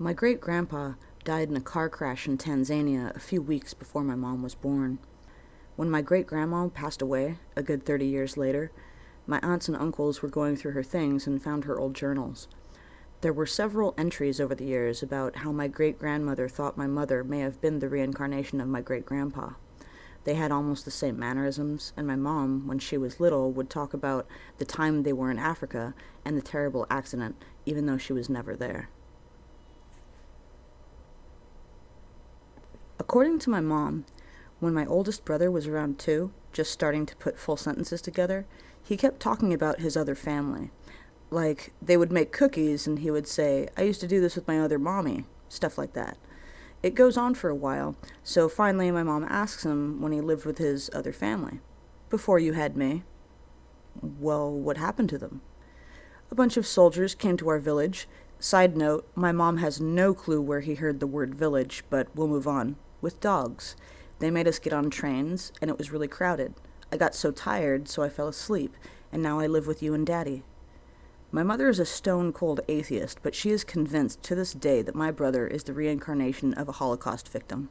My great-grandpa died in a car crash in Tanzania a few weeks before my mom was born. When my great-grandma passed away, a good 30 years later, my aunts and uncles were going through her things and found her old journals. There were several entries over the years about how my great-grandmother thought my mother may have been the reincarnation of my great-grandpa. They had almost the same mannerisms, and my mom, when she was little, would talk about the time they were in Africa and the terrible accident, even though she was never there. According to my mom, when my oldest brother was around 2, just starting to put full sentences together, he kept talking about his other family. Like, they would make cookies and he would say, "I used to do this with my other mommy," stuff like that. It goes on for a while, so finally my mom asks him when he lived with his other family. "Before you had me." "Well, what happened to them?" "A bunch of soldiers came to our village." Side note, my mom has no clue where he heard the word village, but we'll move on. "With dogs. They made us get on trains, and it was really crowded. I got so tired, so I fell asleep, and now I live with you and Daddy." My mother is a stone-cold atheist, but she is convinced to this day that my brother is the reincarnation of a Holocaust victim.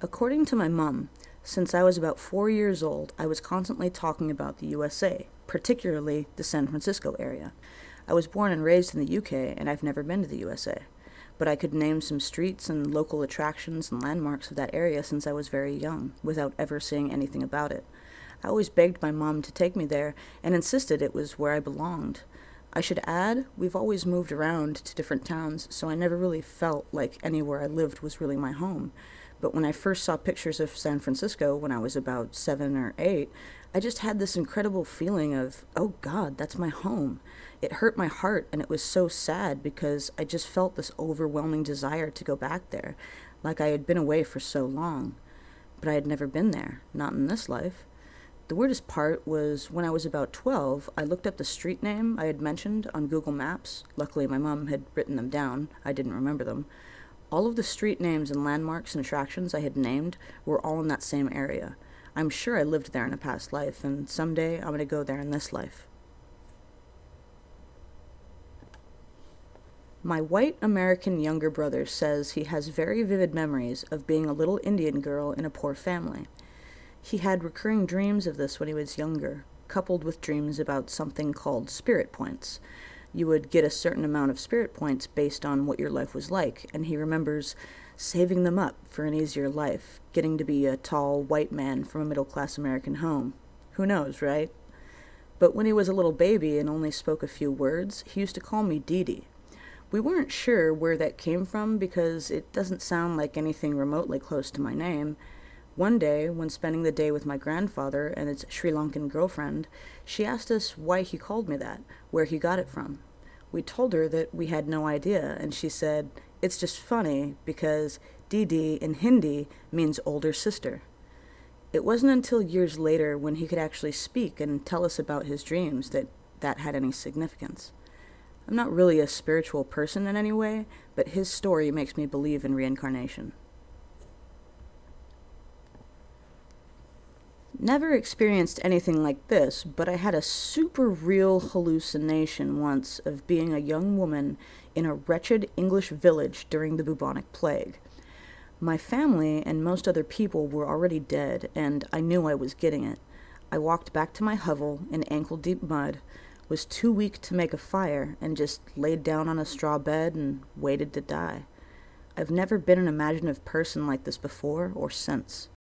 According to my mom, since I was about 4 years old, I was constantly talking about the USA, particularly the San Francisco area. I was born and raised in the UK, and I've never been to the USA, but I could name some streets and local attractions and landmarks of that area since I was very young, without ever seeing anything about it. I always begged my mom to take me there and insisted it was where I belonged. I should add, we've always moved around to different towns, so I never really felt like anywhere I lived was really my home. But when I first saw pictures of San Francisco when I was about 7 or 8, I just had this incredible feeling of, oh God, that's my home. It hurt my heart, and it was so sad because I just felt this overwhelming desire to go back there, like I had been away for so long. But I had never been there, not in this life. The weirdest part was when I was about 12, I looked up the street name I had mentioned on Google Maps. Luckily, my mom had written them down. I didn't remember them. All of the street names and landmarks and attractions I had named were all in that same area. I'm sure I lived there in a past life, and someday I'm going to go there in this life. My white American younger brother says he has very vivid memories of being a little Indian girl in a poor family. He had recurring dreams of this when he was younger, coupled with dreams about something called spirit points. You would get a certain amount of spirit points based on what your life was like, and he remembers saving them up for an easier life, getting to be a tall white man from a middle-class American home. Who knows, right? But when he was a little baby and only spoke a few words, he used to call me Dee Dee. We weren't sure where that came from because it doesn't sound like anything remotely close to my name. One day, when spending the day with my grandfather and his Sri Lankan girlfriend, she asked us why he called me that, where he got it from. We told her that we had no idea, and she said, "It's just funny because Didi in Hindi means older sister." It wasn't until years later when he could actually speak and tell us about his dreams that that had any significance. I'm not really a spiritual person in any way, but his story makes me believe in reincarnation. Never experienced anything like this, but I had a super real hallucination once of being a young woman in a wretched English village during the bubonic plague. My family and most other people were already dead, and I knew I was getting it. I walked back to my hovel in ankle-deep mud, was too weak to make a fire, and just laid down on a straw bed and waited to die. I've never been an imaginative person like this before or since.